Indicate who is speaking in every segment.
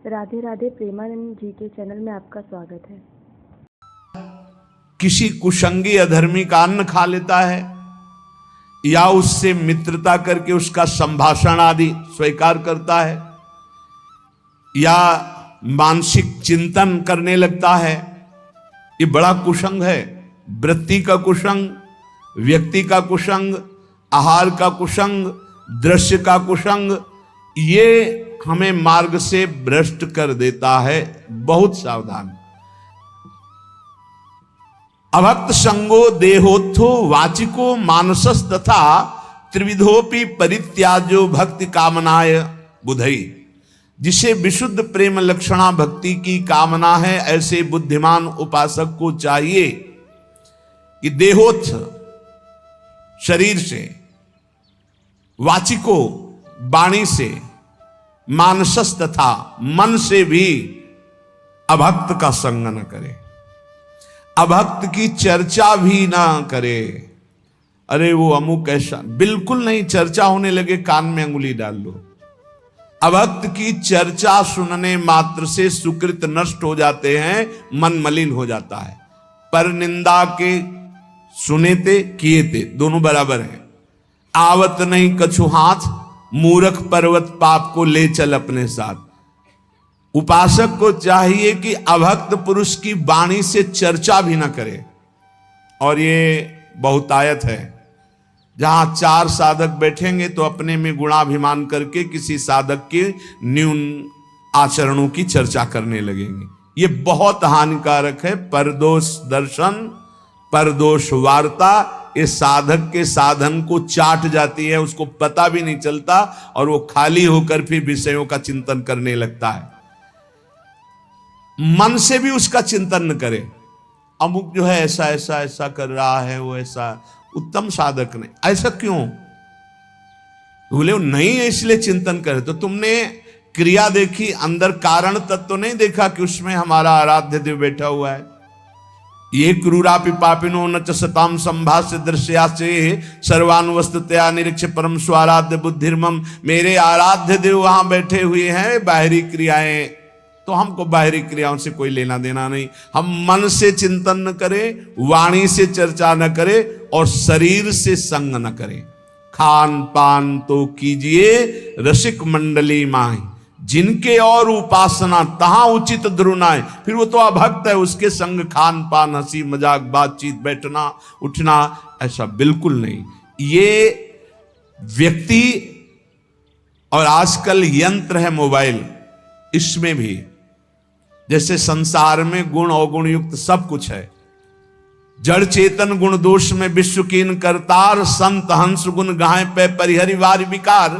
Speaker 1: राधे राधे। प्रेमानंद जी के चैनल में आपका स्वागत है।
Speaker 2: किसी कुसंगी अधर्मी का अन्न खा लेता है या उससे मित्रता करके उसका संभाषण आदि स्वीकार करता है या मानसिक चिंतन करने लगता है, ये बड़ा कुसंग है। वृत्ति का कुसंग, व्यक्ति का कुसंग, आहार का कुसंग, दृश्य का कुसंग, ये हमें मार्ग से भ्रष्ट कर देता है। बहुत सावधान। अभक्त संगो देहोत्थो वाचिको मानसस तथा त्रिविधोपि परित्याजो भक्ति कामनाय बुधई। जिसे विशुद्ध प्रेम लक्षणा भक्ति की कामना है, ऐसे बुद्धिमान उपासक को चाहिए कि देहोत्थ शरीर से, वाचिको वाणी से, मानसस तथा मन से भी अभक्त का संग न करे, अभक्त की चर्चा भी ना करे। अरे वो अमुक ऐसा, बिल्कुल नहीं। चर्चा होने लगे कान में अंगुली डाल लो। अभक्त की चर्चा सुनने मात्र से सुकृत नष्ट हो जाते हैं, मन मलिन हो जाता है। पर निंदा के सुने ते किए ते दोनों बराबर हैं। आवत नहीं कछु हाथ, मूर्ख पर्वत पाप को ले चल अपने साथ। उपासक को चाहिए कि अभक्त पुरुष की वाणी से चर्चा भी ना करे। और ये बहुतायत है। जहां चार साधक बैठेंगे तो अपने में गुणाभिमान करके किसी साधक के न्यून आचरणों की चर्चा करने लगेंगे। ये बहुत हानिकारक है। परदोष दर्शन, परदोष वार्ता, ये साधक के साधन को चाट जाती है, उसको पता भी नहीं चलता और वो खाली होकर फिर विषयों का चिंतन करने लगता है। मन से भी उसका चिंतन न करे। अमुक जो है ऐसा ऐसा ऐसा कर रहा है, वो ऐसा उत्तम साधक नहीं, ऐसा क्यों बोले? वो नहीं है इसलिए चिंतन करे। तो तुमने क्रिया देखी, अंदर कारण तत्व तो नहीं देखा कि उसमें हमारा आराध्य देव बैठा हुआ है। ये क्रूरापि पापिनो न च सताम संभाष्य दृश्यासे सर्वानुवस्तुतया निरीक्ष परम स्वाराध्य बुद्धिर्मम। मेरे आराध्य देव वहां बैठे हुए हैं। बाहरी क्रियाएं तो हमको बाहरी क्रियाओं से कोई लेना देना नहीं। हम मन से चिंतन न करें, वाणी से चर्चा न करें और शरीर से संग न करें। खान पान तो कीजिए रसिक मंडली माही, जिनके और उपासना तहां उचित द्रुनाए। फिर वो तो अभक्त है, उसके संग खान पान, हंसी मजाक, बातचीत, बैठना उठना, ऐसा बिल्कुल नहीं। ये व्यक्ति और आजकल यंत्र है मोबाइल, इसमें भी जैसे संसार में गुण अवगुण युक्त सब कुछ है। जड़ चेतन गुण दोष में विश्व कीन करतार, संत हंस गुण गाय पे परिहरि वार विकार।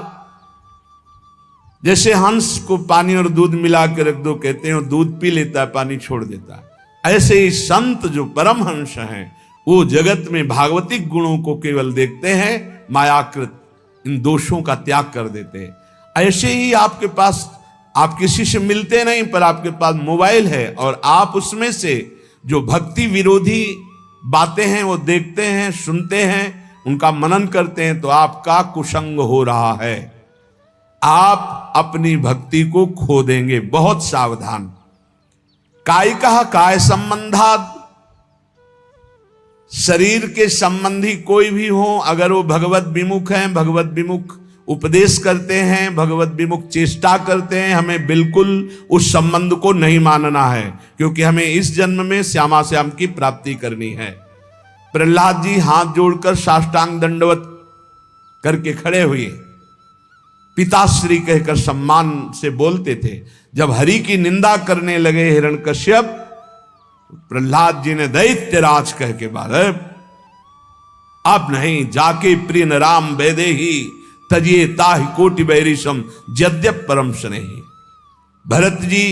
Speaker 2: जैसे हंस को पानी और दूध मिला के रख दो, कहते हैं दूध पी लेता है, पानी छोड़ देता है। ऐसे ही संत जो परम हंस हैं, वो जगत में भागवतिक गुणों को केवल देखते हैं, मायाकृत इन दोषों का त्याग कर देते हैं। ऐसे ही आपके पास, आप किसी से मिलते नहीं पर आपके पास मोबाइल है और आप उसमें से जो भक्ति विरोधी बातें हैं वो देखते हैं, सुनते हैं, उनका मनन करते हैं, तो आपका कुसंग हो रहा है। आप अपनी भक्ति को खो देंगे। बहुत सावधान। कायिकः काय संबंधात्, शरीर के संबंधी कोई भी हो, अगर वो भगवत विमुख हैं, भगवत विमुख उपदेश करते हैं, भगवत विमुख चेष्टा करते हैं, हमें बिल्कुल उस संबंध को नहीं मानना है, क्योंकि हमें इस जन्म में श्यामा श्याम की प्राप्ति करनी है। प्रहलाद जी हाथ जोड़कर साष्टांग दंडवत करके खड़े हुए, पिताश्री कहकर सम्मान से बोलते थे। जब हरि की निंदा करने लगे हिरण्यकश्यप, प्रहलाद जी ने दैत्यराज कह के बाद, अब नहीं, जाके प्रिय न राम वेदे ही तजिए ताहि कोटि बैरिशम यद्यप परम स्नेही। भरत जी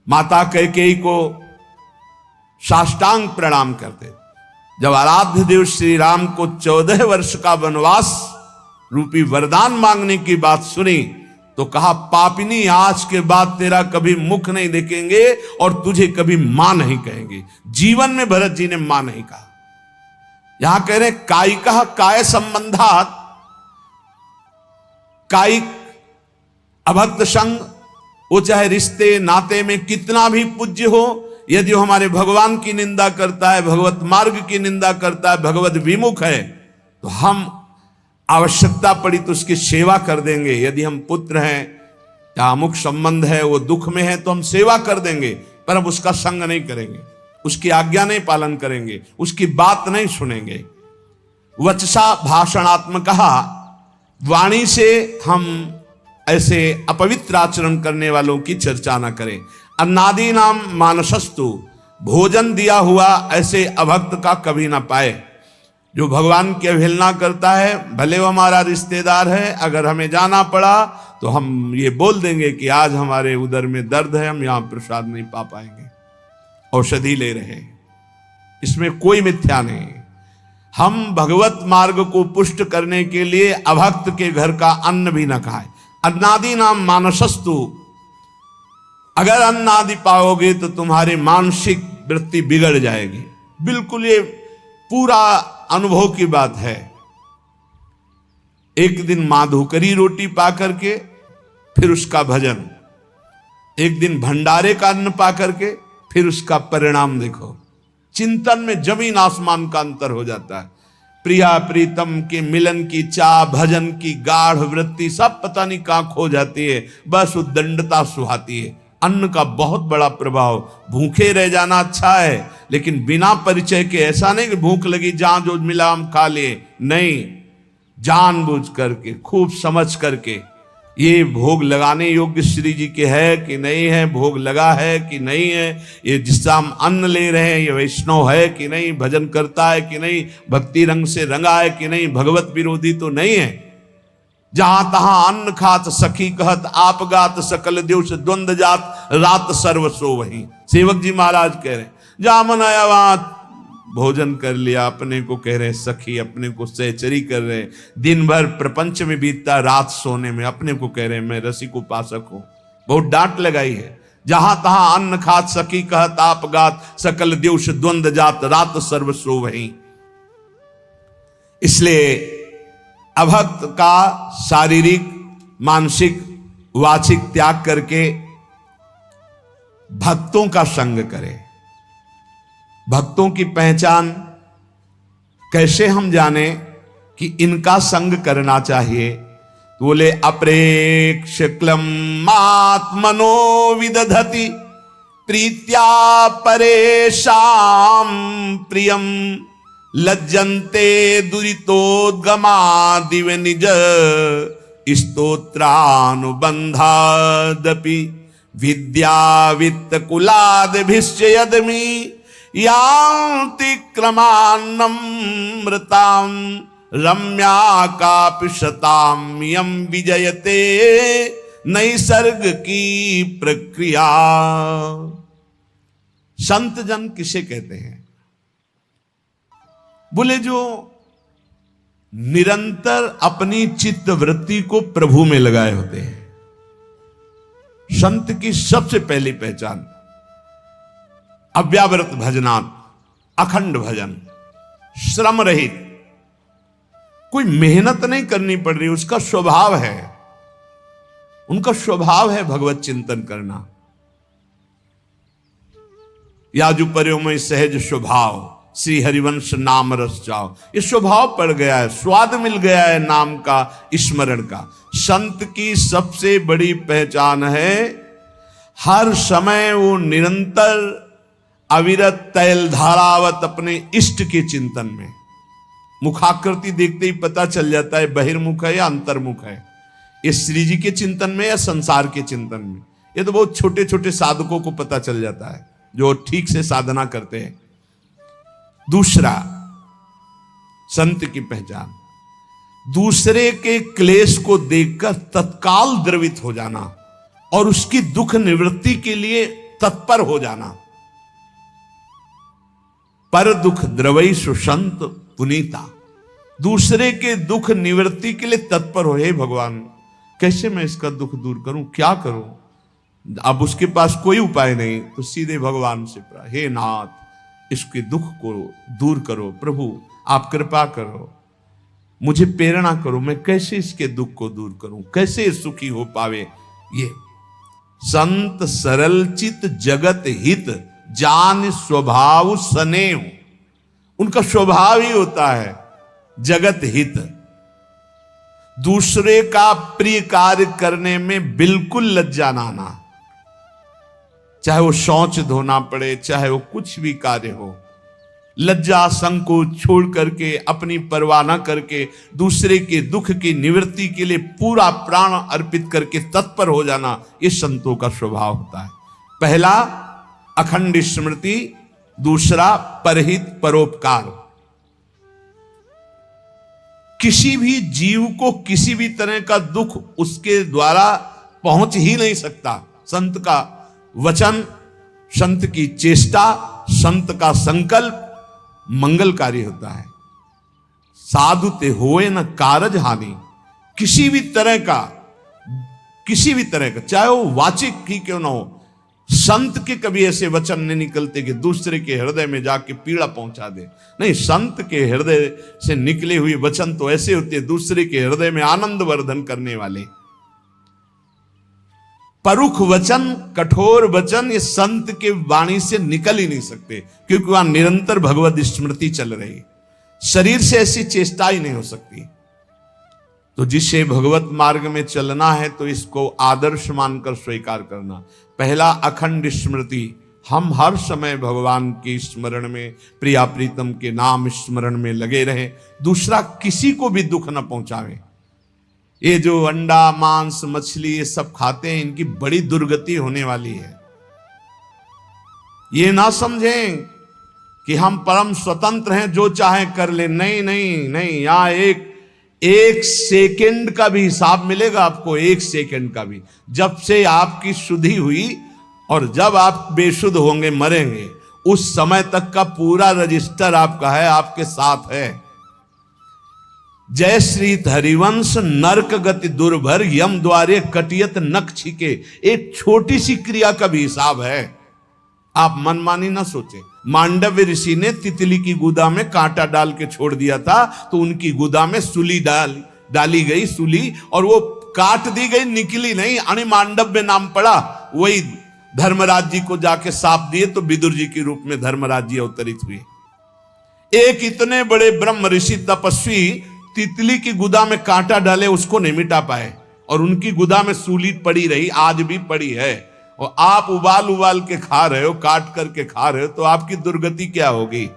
Speaker 2: माता कैकेयी को साष्टांग प्रणाम करते। जब आराध्य देव श्री राम को 14 वर्ष का वनवास रूपी वरदान मांगने की बात सुनी तो कहा, पापिनी आज के बाद तेरा कभी मुख नहीं देखेंगे और तुझे कभी मां नहीं कहेंगे। जीवन में भरत जी ने मां नहीं कहा। यहां कह रहे कायिकः काय संबंधात्, कायिक अभक्त संग वो चाहे रिश्ते नाते में कितना भी पूज्य हो, यदि वो हमारे भगवान की निंदा करता है, भगवत मार्ग की निंदा करता है, भगवत विमुख है, तो हम आवश्यकता पड़ी तो उसकी सेवा कर देंगे। यदि हम पुत्र हैं या अमुक संबंध है, वो दुख में है, तो हम सेवा कर देंगे, पर हम उसका संग नहीं करेंगे, उसकी आज्ञा नहीं पालन करेंगे, उसकी बात नहीं सुनेंगे। वचसा भाषणात्मक, वाणी से हम ऐसे अपवित्र आचरण करने वालों की चर्चा ना करें। अन्नादि नाम मानसस्तु, भोजन दिया हुआ ऐसे अभक्त का कभी ना पाए। जो भगवान की अवहेलना करता है, भले वो हमारा रिश्तेदार है, अगर हमें जाना पड़ा तो हम ये बोल देंगे कि आज हमारे उदर में दर्द है, हम यहां प्रसाद नहीं पा पाएंगे, औषधि ले रहे हैं, इसमें कोई मिथ्या नहीं। हम भगवत मार्ग को पुष्ट करने के लिए अभक्त के घर का अन्न भी न खाए। अन्नादि नाम मानसस्तु, अगर अन्न आदि पाओगे तो तुम्हारी मानसिक वृत्ति बिगड़ जाएगी। बिल्कुल ये पूरा अनुभव की बात है। एक दिन माधुकरी रोटी पा करके फिर उसका भजन, एक दिन भंडारे का अन्न पा करके फिर उसका परिणाम देखो। चिंतन में जमीन आसमान का अंतर हो जाता है। प्रिया प्रीतम के मिलन की चाह, भजन की गाढ़ वृत्ति सब पता नहीं कहां खो जाती है, बस उद्दंडता सुहाती है। अन्न का बहुत बड़ा प्रभाव, भूखे रह जाना अच्छा है, लेकिन बिना परिचय के ऐसा नहीं कि भूख लगी जहां जो मिला हम खा लिए, नहीं, जानबूझ करके खूब समझ करके ये भोग लगाने योग्य श्री जी के है कि नहीं है, भोग लगा है कि नहीं है, ये जिसका हम अन्न ले रहे हैं ये वैष्णव है कि नहीं, भजन करता है कि नहीं, भक्ति रंग से रंगा है कि नहीं, भगवत विरोधी तो नहीं है। जहां तहां अन्न खात सखी कहत, आप गात सकल दिवस द्वंद जात, रात सर्वसो वहीं। सेवक जी महाराज कह रहे जहां मन आया वहां भोजन कर लिया, अपने को कह रहे सखी, अपने को सहचरी कर रहे, दिन भर प्रपंच में बीतता, रात सोने में अपने को कह रहे मैं रसिक उपासक हूं। बहुत डांट लगाई है। जहां तहां अन्न खात सखी कहत, आप गात सकल दिवस द्वंद जात, रात सर्वसो वहीं। इसलिए अभक्त का शारीरिक मानसिक वाचिक त्याग करके भक्तों का संग करे। भक्तों की पहचान कैसे हम जाने कि इनका संग करना चाहिए? तो बोले अप्रेक्ष क्लम आत्मनो विदधति प्रीत्या परेशाम प्रियम लज्जन्ते दुरितोद्गमा दिव निज स्तोत्रानुबंधादपि विद्या वित्त कुलादभिश्च यदमि यान्ति क्रमान्नमृतां रम्या कापि शतां यं विजयते नैसर्ग की प्रक्रिया। संत जन किसे कहते हैं? बोले जो निरंतर अपनी चित्त वृत्ति को प्रभु में लगाए होते हैं। संत की सबसे पहली पहचान अव्यावृत भजनात्, अखंड भजन, श्रम रहित, कोई मेहनत नहीं करनी पड़ रही, उसका स्वभाव है, उनका स्वभाव है भगवत चिंतन करना। याजु पर्यो में सहज स्वभाव, श्री हरिवंश नाम रस जाओ, ये स्वभाव पड़ गया है, स्वाद मिल गया है नाम का, स्मरण का। संत की सबसे बड़ी पहचान है हर समय वो निरंतर अविरत तैल धारावत अपने इष्ट के चिंतन में। मुखाकृति देखते ही पता चल जाता है बहिर्मुख है या अंतर्मुख है, ये श्री जी के चिंतन में या संसार के चिंतन में। ये तो बहुत छोटे छोटे साधकों को पता चल जाता है जो ठीक से साधना करते हैं। दूसरा, संत की पहचान दूसरे के क्लेश को देखकर तत्काल द्रवित हो जाना और उसकी दुख निवृत्ति के लिए तत्पर हो जाना। पर दुख द्रवई सुसंत पुनीता, दूसरे के दुख निवृत्ति के लिए तत्पर हो। हे भगवान, कैसे मैं इसका दुख दूर करूं, क्या करूं? अब उसके पास कोई उपाय नहीं तो सीधे भगवान से प्रार्थना, हे नाथ इसके दुख को दूर करो, प्रभु आप कृपा करो, मुझे प्रेरणा करो, मैं कैसे इसके दुख को दूर करूं, कैसे सुखी हो पावे। ये संत सरल चित जगत हित जान स्वभाव सनेह। उनका स्वभाव ही होता है जगत हित, दूसरे का प्रिय कार्य करने में बिल्कुल लज्जा ना आना, चाहे वो शौच धोना पड़े, चाहे वो कुछ भी कार्य हो, लज्जा संकोच छोड़ करके अपनी परवाह न करके दूसरे के दुख की निवृत्ति के लिए पूरा प्राण अर्पित करके तत्पर हो जाना, ये संतों का स्वभाव होता है। पहला अखंड स्मृति, दूसरा परहित परोपकार। किसी भी जीव को किसी भी तरह का दुख उसके द्वारा पहुंच ही नहीं सकता। संत का वचन, संत की चेष्टा, संत का संकल्प मंगलकारी होता है। साधु ते होए न कारज हानि। किसी भी तरह का चाहे वो वाचिक ही क्यों ना हो, संत के कभी ऐसे वचन नहीं निकलते कि दूसरे के हृदय में जाके पीड़ा पहुंचा दे। नहीं, संत के हृदय से निकले हुए वचन तो ऐसे होते हैं दूसरे के हृदय में आनंद वर्धन करने वाले। परुख वचन, कठोर वचन ये संत के वाणी से निकल ही नहीं सकते, क्योंकि वहां निरंतर भगवत स्मृति चल रही। शरीर से ऐसी चेष्टा ही नहीं हो सकती। तो जिसे भगवत मार्ग में चलना है तो इसको आदर्श मानकर स्वीकार करना। पहला अखंड स्मृति, हम हर समय भगवान के स्मरण में, प्रिया प्रीतम के नाम स्मरण में लगे रहें। दूसरा, किसी को भी दुख न पहुंचावे। ये जो अंडा मांस मछली ये सब खाते हैं, इनकी बड़ी दुर्गति होने वाली है। ये ना समझें कि हम परम स्वतंत्र हैं, जो चाहे कर ले। नहीं नहीं नहीं, यहां एक सेकंड का भी हिसाब मिलेगा आपको, एक सेकंड का भी। जब से आपकी शुद्धि हुई और जब आप बेशुद्ध होंगे, मरेंगे, उस समय तक का पूरा रजिस्टर आपका है, आपके साथ है। जय श्री हरिवंश नरक गति दुर्भर यम द्वारे कटियत नख छिके। एक छोटी सी क्रिया का भी हिसाब है, आप मनमानी ना सोचे। मांडव्य ऋषि ने तितली की गुदा में कांटा डाल के छोड़ दिया था, तो उनकी गुदा में सूली डाली गई, सूली, और वो काट दी गई, निकली नहीं। अनि मांडव्य नाम पड़ा। वही धर्मराज जी को जाके साप दिए तो विदुर जी के रूप में धर्मराज जी अवतरित हुए। एक इतने बड़े ब्रह्म ऋषि तपस्वी तितली की गुदा में कांटा डाले, उसको नहीं मिटा पाए, और उनकी गुदा में सूली पड़ी रही, आज भी पड़ी है। और आप उबाल उबाल के खा रहे हो, काट करके खा रहे हो, तो आपकी दुर्गति क्या होगी?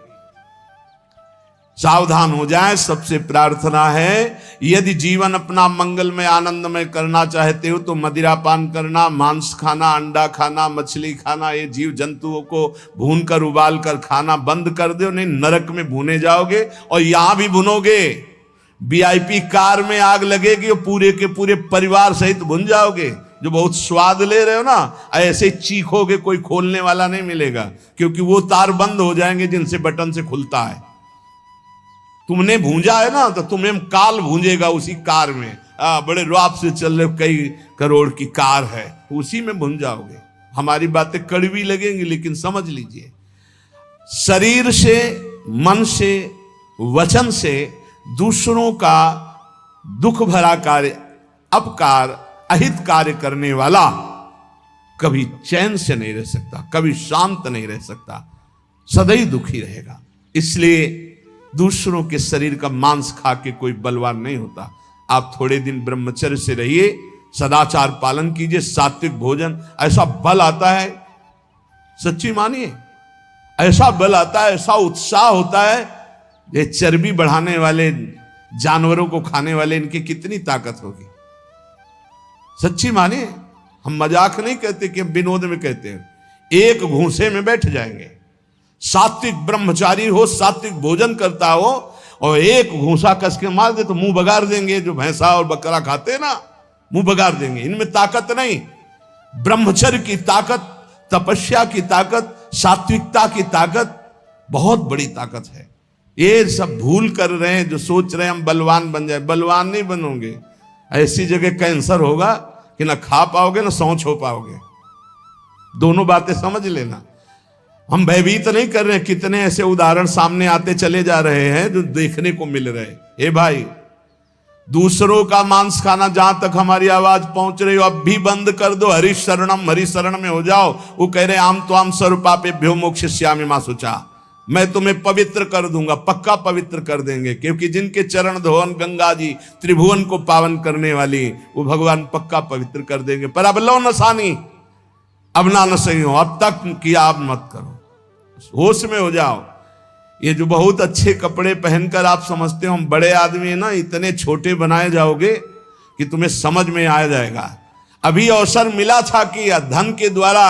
Speaker 2: सावधान हो जाए। सबसे प्रार्थना है, यदि जीवन अपना मंगलमय आनंदमय करना चाहते हो तो मदिरापान करना, मांस खाना, अंडा खाना, मछली खाना, ये जीव जंतुओं को भून कर उबाल कर खाना बंद कर दो। नहीं, नरक में भुने जाओगे, और यहां भी भुनोगे। वीआईपी कार में आग लगेगी और पूरे के पूरे परिवार सहित भुन जाओगे। जो बहुत स्वाद ले रहे हो ना, ऐसे चीखोगे, कोई खोलने वाला नहीं मिलेगा, क्योंकि वो तार बंद हो जाएंगे जिनसे बटन से खुलता है। तुमने भूंजा है ना, तो तुम्हें काल भूंजेगा उसी कार में। बड़े रौब से चल रहे, कई करोड़ की कार है, उसी में भूंज जाओगे। हमारी बातें कड़वी लगेंगी, लेकिन समझ लीजिए, शरीर से, मन से, वचन से दूसरों का दुख भरा कार्य, अपकार, अहित कार्य करने वाला कभी चैन से नहीं रह सकता, कभी शांत नहीं रह सकता, सदैव दुखी रहेगा। इसलिए दूसरों के शरीर का मांस खा के कोई बलवान नहीं होता। आप थोड़े दिन ब्रह्मचर्य से रहिए, सदाचार पालन कीजिए, सात्विक भोजन, ऐसा बल आता है, सच्ची मानिए, ऐसा बल आता है, ऐसा उत्साह होता है। ये चर्बी बढ़ाने वाले जानवरों को खाने वाले, इनकी कितनी ताकत होगी, सच्ची मानिए। हम मजाक नहीं कहते कि विनोद में कहते हैं। एक घूंसे में बैठ जाएंगे। सात्विक ब्रह्मचारी हो, सात्विक भोजन करता हो, और एक घूंसा कस के मार दे तो मुंह बगाड़ देंगे। जो भैंसा और बकरा खाते हैं ना, मुंह बगाड़ देंगे। इनमें ताकत नहीं, ब्रह्मचर्य की ताकत, तपस्या की ताकत, सात्विकता की ताकत बहुत बड़ी ताकत है। ये सब भूल कर रहे हैं जो सोच रहे हैं हम बलवान बन जाए। बलवान नहीं बनोगे, ऐसी जगह कैंसर होगा कि ना खा पाओगे ना सौंच हो पाओगे। दोनों बातें समझ लेना। हम भयभीत नहीं कर रहे हैं, कितने ऐसे उदाहरण सामने आते चले जा रहे हैं जो देखने को मिल रहे हैं। हे भाई, दूसरों का मांस खाना, जहां तक हमारी आवाज पहुंच रही हो अब भी बंद कर दो। हरि शरणम, हरि शरण में हो जाओ। वो कह रहे आम तो आम सर्वपापेभ्यो मोक्षयिष्यामि मा शुचा, मैं तुम्हें पवित्र कर दूंगा, पक्का पवित्र कर देंगे, क्योंकि जिनके चरण धोवन गंगा जी त्रिभुवन को पावन करने वाली, वो भगवान पक्का पवित्र कर देंगे। पर अब लो नसानी, अब ना नसई हो, अब तक किया अब मत करो, होश में हो जाओ। ये जो बहुत अच्छे कपड़े पहनकर आप समझते हो हम बड़े आदमी है ना, इतने छोटे बनाए जाओगे कि तुम्हें समझ में आ जाएगा। अभी अवसर मिला था कि धन के द्वारा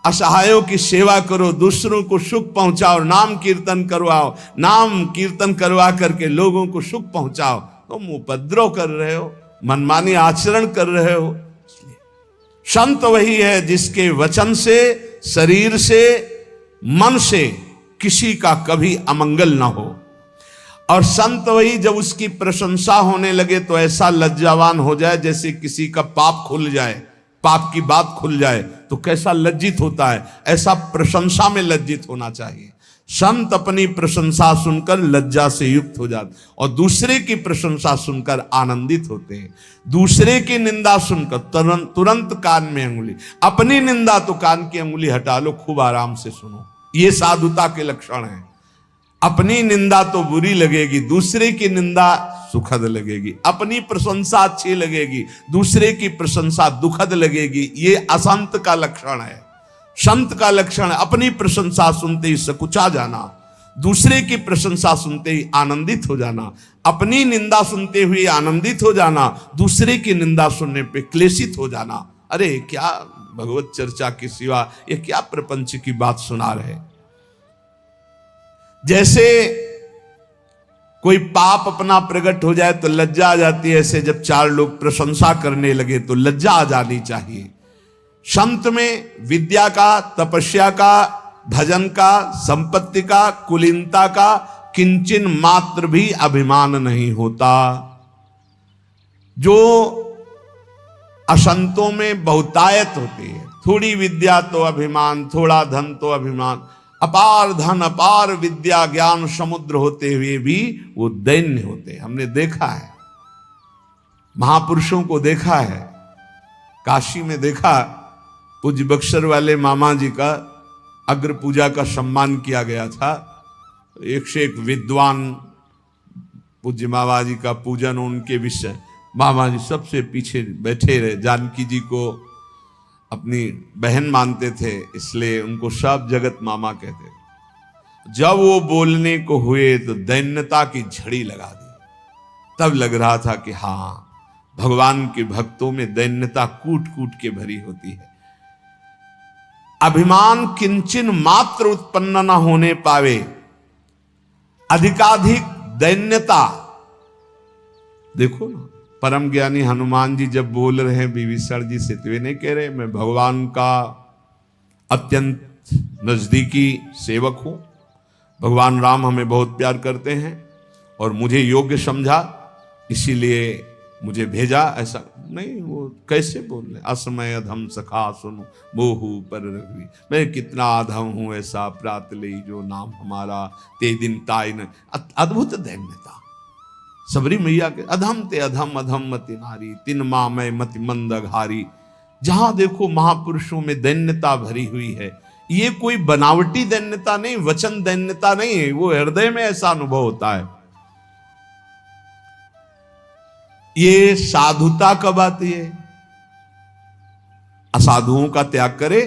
Speaker 2: असहायों की सेवा करो, दूसरों को सुख पहुंचाओ, नाम कीर्तन करवाओ, नाम कीर्तन करवा करके लोगों को सुख पहुंचाओ। तुम उपद्रव कर रहे हो, मनमानी आचरण कर रहे हो। संत वही है जिसके वचन से, शरीर से, मन से किसी का कभी अमंगल ना हो। और संत वही जब उसकी प्रशंसा होने लगे तो ऐसा लज्जावान हो जाए जैसे किसी का पाप खुल जाए, पाप की बात खुल जाए तो कैसा लज्जित होता है, ऐसा प्रशंसा में लज्जित होना चाहिए। संत अपनी प्रशंसा सुनकर लज्जा से युक्त हो जाते और दूसरे की प्रशंसा सुनकर आनंदित होते हैं। दूसरे की निंदा सुनकर तुरंत कान में अंगुली, अपनी निंदा तो कान की अंगुली हटा लो, खूब आराम से सुनो। ये साधुता के लक्षण हैं। अपनी निंदा तो बुरी लगेगी, दूसरे की निंदा सुखद लगेगी। अपनी प्रशंसा अच्छी लगेगी, दूसरे की प्रशंसा दुखद लगेगी। ये असंत का लक्षण है। संत का लक्षण है अपनी प्रशंसा सुनते ही सकुचा जाना, दूसरे की प्रशंसा सुनते ही आनंदित हो जाना, अपनी निंदा सुनते हुए आनंदित हो जाना, दूसरे की निंदा सुनने पे क्लेशित हो जाना। अरे क्या भगवत चर्चा के सिवा ये क्या प्रपंच की बात सुना रहे। जैसे कोई पाप अपना प्रकट हो जाए तो लज्जा आ जाती है, ऐसे जब चार लोग प्रशंसा करने लगे तो लज्जा आ जानी चाहिए। संत में विद्या का, तपस्या का, भजन का, संपत्ति का, कुलीनता का किंचन मात्र भी अभिमान नहीं होता। जो असंतों में बहुतायत होती है, थोड़ी विद्या तो अभिमान, थोड़ा धन तो अभिमान, अपार धन अपार विद्या ज्ञान समुद्र होते हुए भी वो दैन्य होते हैं। हमने देखा है, महापुरुषों को देखा है। काशी में देखा, पूज्य बक्सर वाले मामा जी का अग्र पूजा का सम्मान किया गया था। एक से एक विद्वान पूज्य मामा जी का पूजन, उनके विषय मामा जी सबसे पीछे बैठे रहे। जानकी जी को अपनी बहन मानते थे, इसलिए उनको सब जगत मामा कहते। जब वो बोलने को हुए तो दैन्यता की झड़ी लगा दी। तब लग रहा था कि हाँ, भगवान के भक्तों में दैन्यता कूट कूट के भरी होती है। अभिमान किंचन मात्र उत्पन्न न होने पावे, अधिकाधिक दैन्यता। देखो ना, परम ज्ञानी हनुमान जी जब बोल रहे हैं विभीषण जी से, तो वे नहीं कह रहे मैं भगवान का अत्यंत नजदीकी सेवक हूं, भगवान राम हमें बहुत प्यार करते हैं और मुझे योग्य समझा इसीलिए मुझे भेजा, ऐसा नहीं। वो कैसे बोल रहे, असमय अधम सखा सुनो मोहू पर रघुवी, मैं कितना अधम हूं ऐसा प्रात ले जो नाम हमारा, ते दिन ताई न। अद्भुत दैन्यता। सबरी मैया के अधम ते अधम अधम मति नारी, तिन माँ मैं मति मंद घारी। जहां देखो महापुरुषों में दैन्यता भरी हुई है। ये कोई बनावटी दैन्यता नहीं, वचन दैन्यता नहीं है, वो हृदय में ऐसा अनुभव होता है। ये साधुता कब आती है? असाधुओं का त्याग करे,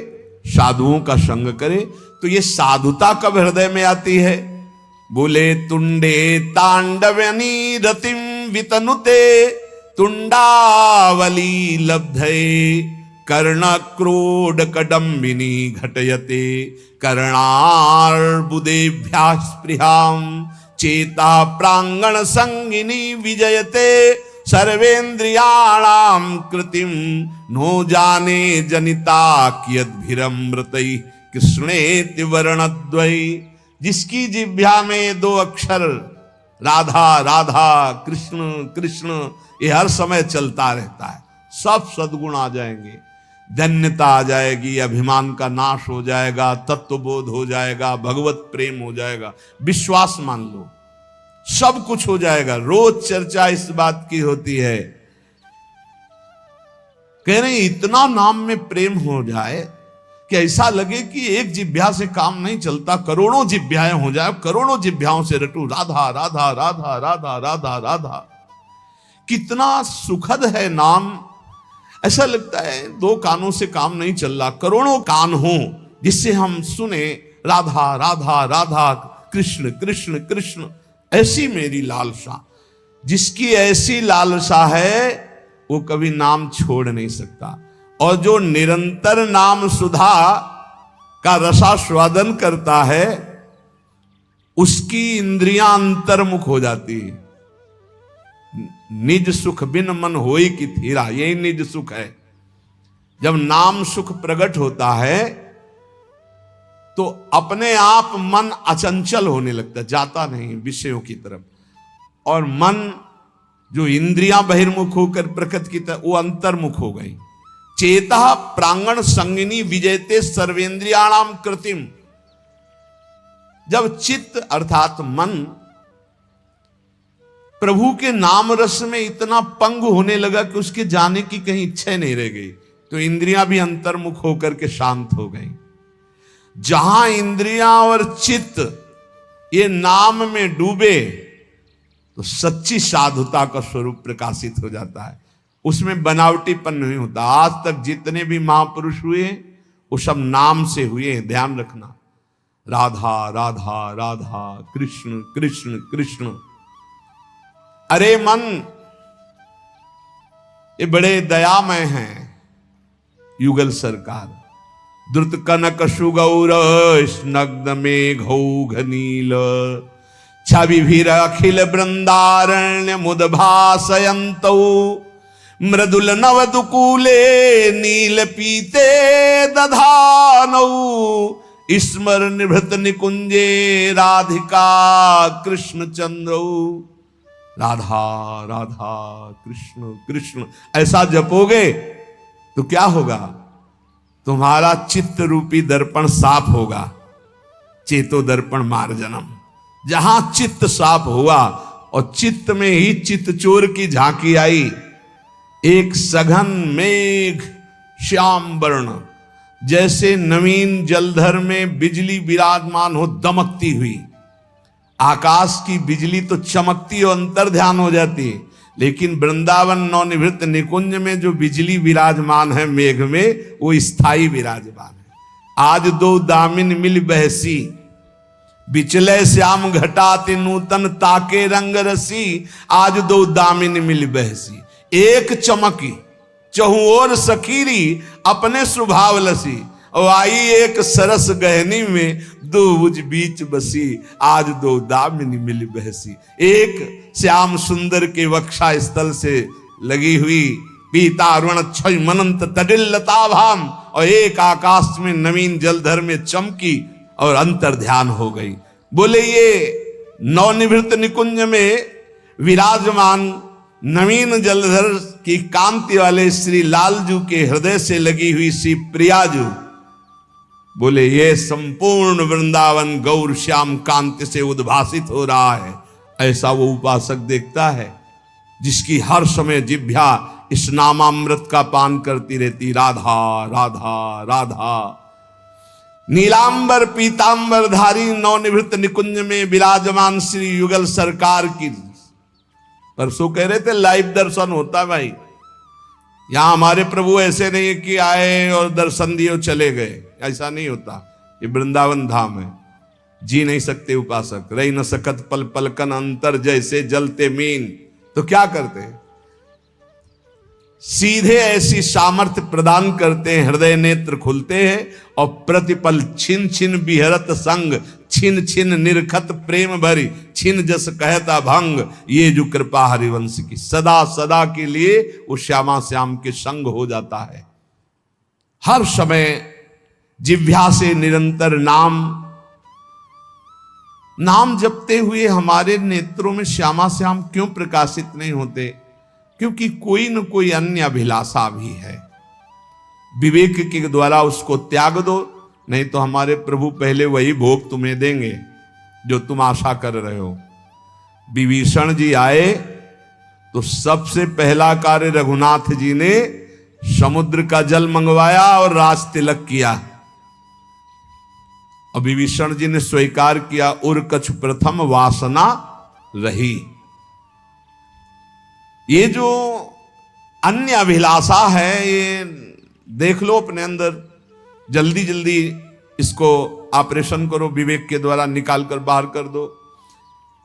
Speaker 2: साधुओं का संग करे, तो ये साधुता कब हृदय में आती है? बोले तुंडे तांडवनी रतिम वितनुते, तुंडावली लब्धे कर्ण क्रोड कडम्बिनी घटयते, कर्णार्बुदेभ्याः स्पृहां चेता प्रांगण संगिनी विजयते, सर्वेन्द्रियाणां कृतिम नो जाने जनिता कियद्भिरमृतैः कृष्णेति वर्णद्वयी। जिसकी जिह्वा में दो अक्षर राधा राधा कृष्ण कृष्ण ये हर समय चलता रहता है, सब सद्गुण आ जाएंगे, धन्यता आ जाएगी, अभिमान का नाश हो जाएगा, तत्वबोध हो जाएगा, भगवत प्रेम हो जाएगा। विश्वास मान लो, सब कुछ हो जाएगा। रोज चर्चा इस बात की होती है, कह रहे इतना नाम में प्रेम हो जाए कि ऐसा लगे कि एक जिह्वा से काम नहीं चलता, करोड़ों जिह्वाएं हो जाए, करोड़ों जिह्वाओं से रटू राधा राधा राधा राधा राधा राधा। कितना सुखद है नाम। ऐसा लगता है दो कानों से काम नहीं चल रहा, करोड़ों कान हो जिससे हम सुने राधा राधा राधा, कृष्ण कृष्ण कृष्ण। ऐसी मेरी लालसा, जिसकी ऐसी लालसा है वो कभी नाम छोड़ नहीं सकता। और जो निरंतर नाम सुधा का रसास्वादन करता है, उसकी इंद्रियां अंतर्मुख हो जाती है। निज सुख बिन मन होई की थीरा, यही निज सुख है। जब नाम सुख प्रकट होता है तो अपने आप मन अचंचल होने लगता, जाता नहीं विषयों की तरफ। और मन जो इंद्रियां बहिर्मुख होकर प्रकृति की तरफ, वो अंतर्मुख हो गई। चेता प्रांगण संगिनी विजयते सर्वेंद्रियाणाम कृतिम। जब चित्त अर्थात मन प्रभु के नाम रस में इतना पंग होने लगा कि उसके जाने की कहीं इच्छा नहीं रह गई, तो इंद्रियां भी अंतर्मुख होकर के शांत हो गई। जहां इंद्रियां और चित्त ये नाम में डूबे तो सच्ची साधुता का स्वरूप प्रकाशित हो जाता है। उसमें बनावटीपन नहीं होता। आज तक जितने भी महापुरुष हुए वो सब नाम से हुए, ध्यान रखना। राधा राधा राधा, कृष्ण कृष्ण कृष्ण। अरे मन, ये बड़े दयामय हैं युगल सरकार। द्रुत कनक सुगौर स्नग्ध मेघौघ नील, छविभिर अखिल वृंदारण्य मुदभासयन्तौ, मृदुल नवदुकूले नील पीते दधानौ, स्मर निभृत निकुंजे राधिका कृष्ण चंद्रौ। राधा राधा कृष्ण कृष्ण ऐसा जपोगे तो क्या होगा? तुम्हारा चित्त रूपी दर्पण साफ होगा। चेतो दर्पण मार्जनम। जहां चित्त साफ हुआ और चित्त में ही चित्त चोर की झांकी आई, एक सघन मेघ श्याम वर्ण, जैसे नवीन जलधर में बिजली विराजमान हो दमकती हुई। आकाश की बिजली तो चमकती और अंतर्ध्यान हो जाती है, लेकिन वृंदावन नवनिवृत्त निकुंज में जो बिजली विराजमान है मेघ में, वो स्थायी विराजमान है। आज दो दामिन मिल बहसी, बिचले श्याम घटाति नूतन ताके रंग रसी। आज दो दामिन मिल बहसी, एक चमकी चहु ओर सखीरी, अपने स्वभाव लसी। और आई एक सरस गहनी में, दो भुज बीच बसी। आज दो दामिनी मिल बहसी। एक श्याम सुंदर के वक्षा स्थल से लगी हुई पीता अरुण क्षय मनंत तडिल्लता भाम, और एक आकाश में नवीन जलधर में चमकी और अंतर्ध्यान हो गई। बोले ये नवनिवृत्त निकुंज में विराजमान नवीन जलधर की कांति वाले श्री लालजू के हृदय से लगी हुई श्री प्रियाजू, बोले ये संपूर्ण वृंदावन गौर श्याम कांति से उद्भासित हो रहा है। ऐसा वो उपासक देखता है जिसकी हर समय जिह्वा इस नामामृत का पान करती रहती। राधा राधा राधा। नीलांबर पीतांबर धारी नवनिवृत्त निकुंज में विराजमान श्री युगल सरकार की, परसों कह रहे थे लाइव दर्शन होता भाई। यहां हमारे प्रभु ऐसे नहीं कि आए और दर्शन दिए और चले गए, ऐसा नहीं होता। ये वृंदावन धाम है, जी नहीं सकते उपासक। रही न सकत पल पलकन अंतर, जैसे जलते मीन। तो क्या करते हैं? सीधे ऐसी सामर्थ्य प्रदान करते हैं, हृदय नेत्र खुलते हैं और प्रतिपल छिन छिन बिहरत संग, छिन छिन निरखत प्रेम भरी, छिन जस कहता भंग। ये जो कृपा हरिवंश की सदा सदा के लिए वो श्यामा श्याम के संग हो जाता है। हर समय जिह्वा से निरंतर नाम जपते हुए हमारे नेत्रों में श्यामा श्याम क्यों प्रकाशित नहीं होते? क्योंकि कोई न कोई अन्य अभिलाषा भी है। विवेक के द्वारा उसको त्याग दो, नहीं तो हमारे प्रभु पहले वही भोग तुम्हें देंगे जो तुम आशा कर रहे हो। विभीषण जी आए तो सबसे पहला कार्य रघुनाथ जी ने समुद्र का जल मंगवाया और राज तिलक किया। और विभीषण जी ने स्वीकार किया, उर कछु प्रथम वासना रही। ये जो अन्य अभिलाषा है, ये देख लो अपने अंदर, जल्दी जल्दी इसको ऑपरेशन करो, विवेक के द्वारा निकाल कर बाहर कर दो।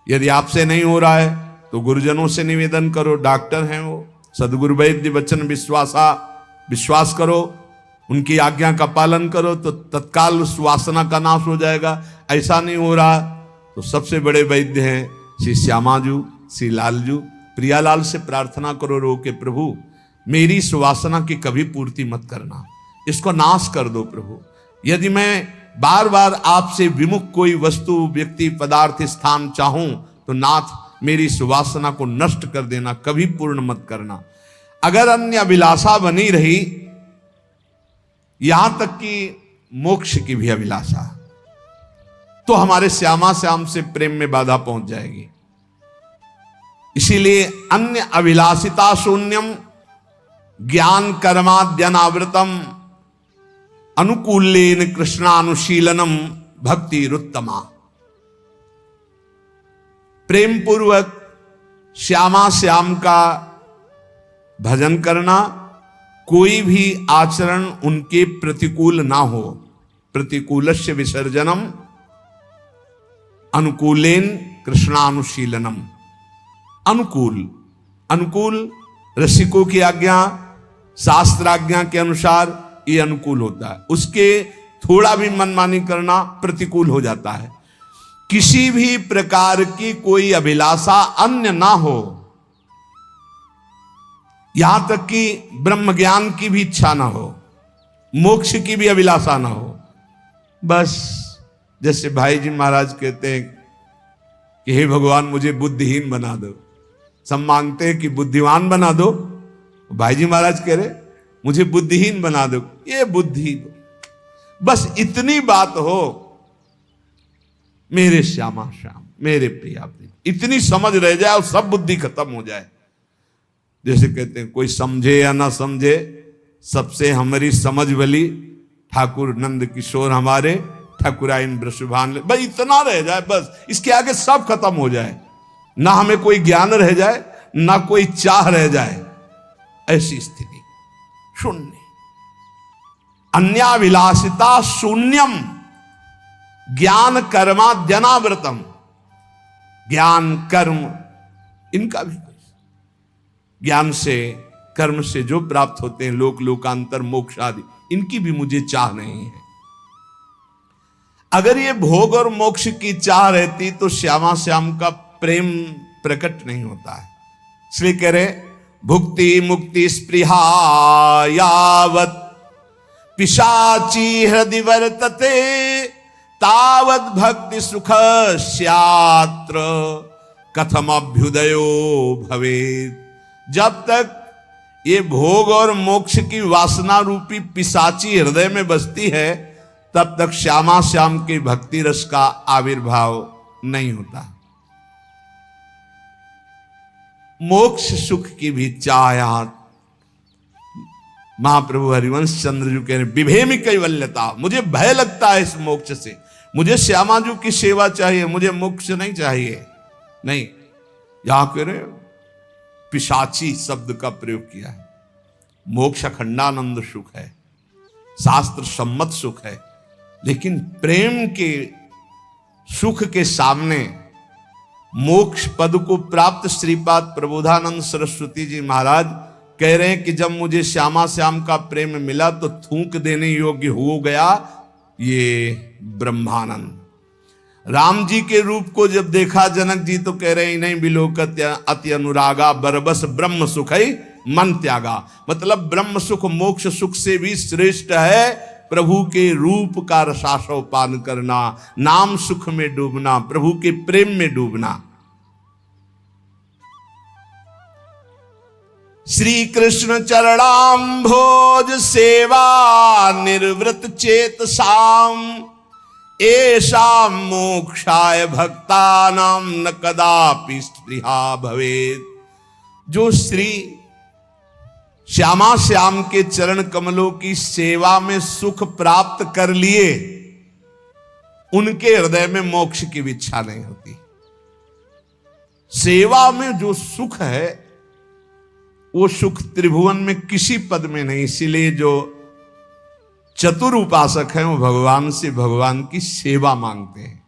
Speaker 2: यदि आपसे नहीं हो रहा है तो गुरुजनों से निवेदन करो, डॉक्टर हैं वो, सदगुरु वैद्य वचन विश्वास करो, उनकी आज्ञा का पालन करो तो तत्काल उस वासना का नाश हो जाएगा। ऐसा नहीं हो रहा तो सबसे बड़े वैद्य हैं श्री श्यामाजू, श्री लालजू। प्रियालाल से प्रार्थना करो रो के, प्रभु मेरी इस वासना की कभी पूर्ति मत करना, इसको नाश कर दो प्रभु। यदि मैं बार बार आपसे विमुख कोई वस्तु, व्यक्ति, पदार्थ, स्थान चाहूं तो नाथ मेरी इस वासना को नष्ट कर देना, कभी पूर्ण मत करना। अगर अन्य अभिलाषा बनी रही, यहां तक कि मोक्ष की भी अभिलाषा, तो हमारे श्यामा श्याम से प्रेम में बाधा पहुंच जाएगी। इसीलिए अन्य अभिलाषिता शून्यम ज्ञान कर्माद्यनावृतम अनुकूलेन कृष्णानुशीलनम भक्ति रुत्तमा। प्रेम पूर्वक श्यामा श्याम का भजन करना, कोई भी आचरण उनके प्रतिकूल ना हो। प्रतिकूलस्य विसर्जनम अनुकूलेन कृष्णानुशीलनम। अनुकूल रसिकों की आज्ञा, शास्त्राज्ञा के अनुसार ये अनुकूल होता है, उसके थोड़ा भी मनमानी करना प्रतिकूल हो जाता है। किसी भी प्रकार की कोई अभिलाषा अन्य ना हो, यहां तक कि ब्रह्म ज्ञान की भी इच्छा ना हो, मोक्ष की भी अभिलाषा ना हो। बस जैसे भाई जी महाराज कहते हैं कि हे भगवान मुझे बुद्धिहीन बना दो, सब मांगते हैं कि बुद्धिमान बना दो, भाई जी महाराज कह रहे मुझे बुद्धिहीन बना दो, ये बुद्धि, बस इतनी बात हो मेरे श्यामा श्याम, मेरे प्रिया प्रिय, इतनी समझ रह जाए और सब बुद्धि खत्म हो जाए। जैसे कहते हैं कोई समझे या ना समझे, सबसे हमारी समझ भली, ठाकुर नंद किशोर हमारे, ठाकुराइन ब्रशुभान, बस इतना रह जाए, बस इसके आगे सब खत्म हो जाए, ना हमें कोई ज्ञान रह जाए, ना कोई चाह रह जाए, ऐसी स्थिति शून्य। अन्याभिलाषिता शून्यम ज्ञान कर्माद्यनावृतम। ज्ञान कर्म इनका भी, ज्ञान से कर्म से जो प्राप्त होते हैं लोक लोकांतर मोक्ष आदि, इनकी भी मुझे चाह नहीं है। अगर ये भोग और मोक्ष की चाह रहती तो श्यामा श्याम का प्रेम प्रकट नहीं होता है। इसलिए कह रहे भुक्ति मुक्ति स्पृहा यावत पिशाची हृदय वर्तते तावत भक्ति सुख स्यात्र कथम अभ्युदयो भवेत्। जब तक ये भोग और मोक्ष की वासना रूपी पिशाची हृदय में बसती है, तब तक श्यामा श्याम के भक्ति रस का आविर्भाव नहीं होता। मोक्ष सुख की भी चाह महाप्रभु हरिवंश चंद्र जी कह रहे विभेमी कैवल्यता, मुझे भय लगता है इस मोक्ष से, मुझे श्यामा जी की सेवा चाहिए, मुझे मोक्ष नहीं चाहिए। नहीं, यहां कह रहे पिशाची शब्द का प्रयोग किया है। मोक्ष अखंडानंद सुख है, शास्त्र सम्मत सुख है, लेकिन प्रेम के सुख के सामने मोक्ष पद को प्राप्त श्रीपाद प्रबोधानंद सरस्वती जी महाराज कह रहे हैं कि जब मुझे श्यामा श्याम का प्रेम मिला तो थूक देने योग्य हो गया ये ब्रह्मानंद। राम जी के रूप को जब देखा जनक जी तो कह रहे हैं नहीं बिलोकत अति अनुरागा बरबस ब्रह्म सुख ही मन त्यागा। मतलब ब्रह्म सुख मोक्ष सुख से भी श्रेष्ठ है प्रभु के रूप का रसास्व पान करना, नाम सुख में डूबना, प्रभु के प्रेम में डूबना। श्री कृष्ण चरणाम्भोज सेवा निर्वृत चेत साम ऐसा मोक्षाय भक्तानां न कदापि स्पृहा भवेत्। जो श्री श्यामा श्याम के चरण कमलों की सेवा में सुख प्राप्त कर लिए, उनके हृदय में मोक्ष की इच्छा नहीं होती। सेवा में जो सुख है वो सुख त्रिभुवन में किसी पद में नहीं। इसीलिए जो चतुर उपासक हैं वो भगवान से भगवान की सेवा मांगते हैं।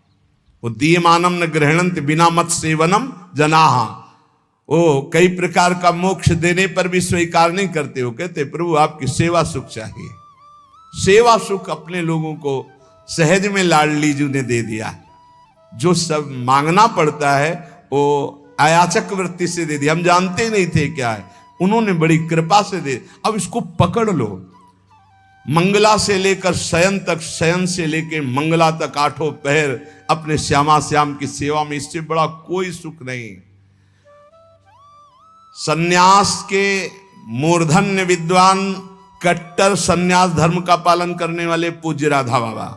Speaker 2: वो दीयमानम न ग्रहणंत बिना मत सेवनम जनाहा। वो कई प्रकार का मोक्ष देने पर भी स्वीकार नहीं करते। वो कहते प्रभु आपकी सेवा सुख चाहिए। सेवा सुख अपने लोगों को सहज में लाडली जी ने दे दिया। जो सब मांगना पड़ता है वो अयाचक वृत्ति से दे दिया। हम जानते नहीं थे क्या है, उन्होंने बड़ी कृपा से दे। अब इसको पकड़ लो। मंगला से लेकर शयन तक, शयन से लेकर मंगला तक आठों पहर अपने श्यामा श्याम की सेवा में, इससे बड़ा कोई सुख नहीं। सन्यास के मूर्धन्य विद्वान, कट्टर सन्यास धर्म का पालन करने वाले पूज्य राधा बाबा,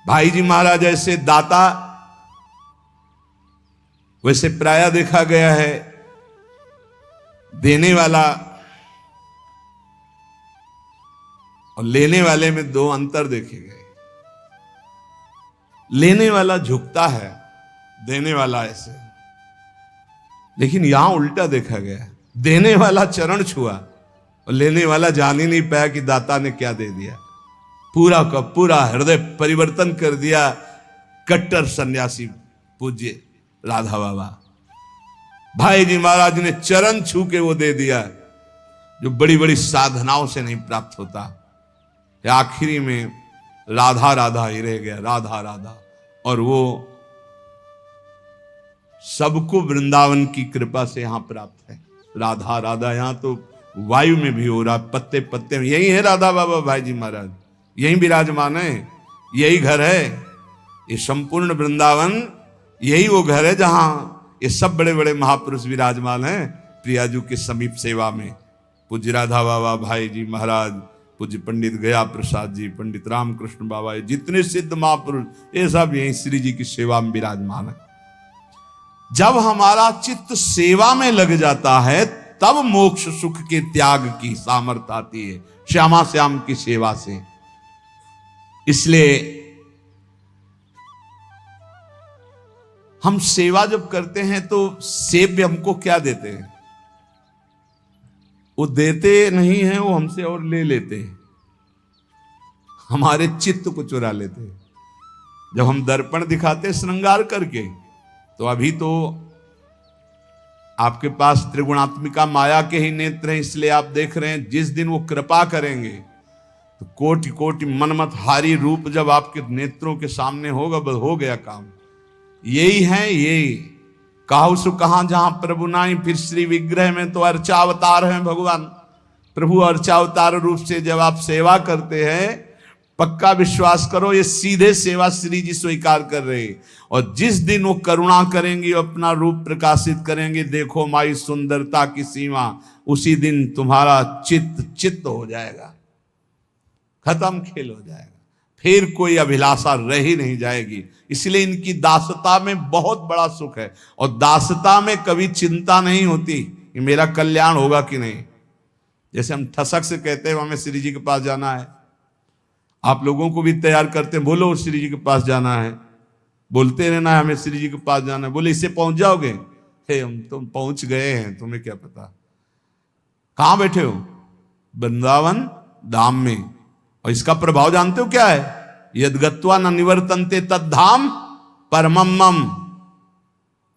Speaker 2: भाई जी महाराज ऐसे दाता, वैसे प्राय देखा गया है देने वाला और लेने वाले में दो अंतर देखे गए। लेने वाला झुकता है, देने वाला ऐसे। लेकिन यहां उल्टा देखा गया, देने वाला चरण छुआ और लेने वाला जान ही नहीं पाया कि दाता ने क्या दे दिया। पूरा का पूरा हृदय परिवर्तन कर दिया कट्टर सन्यासी पूज्य राधा बाबा। भाई जी महाराज ने चरण छू के वो दे दिया जो बड़ी बड़ी साधनाओं से नहीं प्राप्त होता। आखिरी में राधा राधा ही रह गया, राधा राधा। और वो सबको वृंदावन की कृपा से यहां प्राप्त है। राधा राधा यहां तो वायु में भी हो रहा, पत्ते पत्ते में। यही है राधा बाबा भाई जी महाराज, यही विराजमान है, यही घर है। ये संपूर्ण वृंदावन यही वो घर है जहां ये सब बड़े बड़े महापुरुष विराजमान हैं प्रियाजू के समीप सेवा में। पूज्य राधा बाबा भाई जी महाराज, पूज्य पंडित गया प्रसाद जी, पंडित रामकृष्ण बाबा, जितने सिद्ध महापुरुष ये सब यही श्री जी की सेवा में विराजमान है। जब हमारा चित्त सेवा में लग जाता है तब मोक्ष सुख के त्याग की सामर्थ्य आती है, श्यामा श्याम की सेवा से। इसलिए हम सेवा जब करते हैं तो सेव्य हमको क्या देते हैं? वो देते नहीं है, वो हमसे और ले लेते हैं, हमारे चित्त को चुरा लेते हैं। जब हम दर्पण दिखाते श्रृंगार करके, तो अभी तो आपके पास त्रिगुणात्मिका माया के ही नेत्र हैं, इसलिए आप देख रहे हैं। जिस दिन वो कृपा करेंगे तो कोटि कोटि मनमत हारी रूप जब आपके नेत्रों के सामने होगा, बस हो गया काम। यही है, यही काहू सु कहां जहां प्रभु नाई, फिर श्री विग्रह में तो अर्चावतार हैं भगवान। प्रभु अर्चावतार रूप से जब आप सेवा करते हैं, पक्का विश्वास करो ये सीधे सेवा श्री जी स्वीकार कर रहे। और जिस दिन वो करुणा करेंगे, अपना रूप प्रकाशित करेंगे, देखो माई सुंदरता की सीमा, उसी दिन तुम्हारा चित्त हो जाएगा, खत्म खेल हो जाएगा, फिर कोई अभिलाषा रह ही नहीं जाएगी। इसलिए इनकी दासता में बहुत बड़ा सुख है। और दासता में कभी चिंता नहीं होती कि मेरा कल्याण होगा कि नहीं। जैसे हम ठसक से कहते हैं हमें श्री जी के पास जाना है, आप लोगों को भी तैयार करते हैं, बोलो श्री जी के पास जाना है, बोलते रहना है हमें श्री जी के पास जाना है। बोले इससे पहुंच जाओगे? हम तुम पहुंच गए हैं, तुम्हें क्या पता। कहां बैठे हो? वृंदावन धाम में। और इसका प्रभाव जानते हो क्या है? यद्गत्वा न निवर्तन्ते तद्धाम परमम्मम।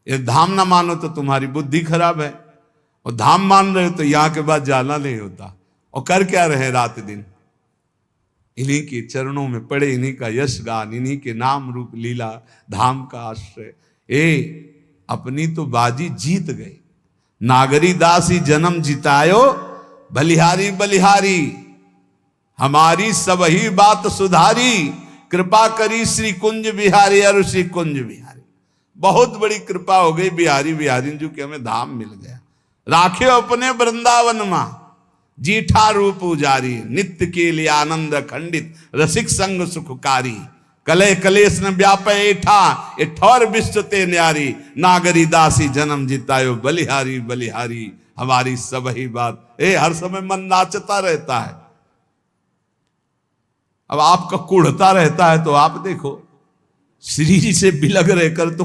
Speaker 2: ये धाम ना मानो तो तुम्हारी बुद्धि खराब है, और धाम मान रहे हो तो यहां के बाद जाना नहीं होता। और कर क्या रहे रात दिन? इन्हीं के चरणों में पड़े, इन्हीं का यश गान, इन्हीं के नाम रूप लीला धाम का आश्रय। अपनी तो बाजी जीत गई। नागरी दासी जन्म जितायो, बलिहारी बलिहारी, हमारी सब ही बात सुधारी, कृपा करी श्री कुंज बिहारी और श्री कुंज बिहारी। बहुत बड़ी कृपा हो गई बिहारी बिहारी जो कि हमें धाम मिल गया। राखे अपने वृंदावन मां, जीठा रूप उजारी, नित्य के लिए आनंद खंडित, रसिक संग सुखकारी, कले कलेश न व्यापे एठा, ए ठौर विश्व ते न्यारी, नागरी दासी जन्म जितायो बलिहारी बलिहारी, हमारी सब ही बात। हर समय मन नाचता रहता है। अब आपका कुढ़ता रहता है तो आप देखो, श्री जी से बिलग रहकर तो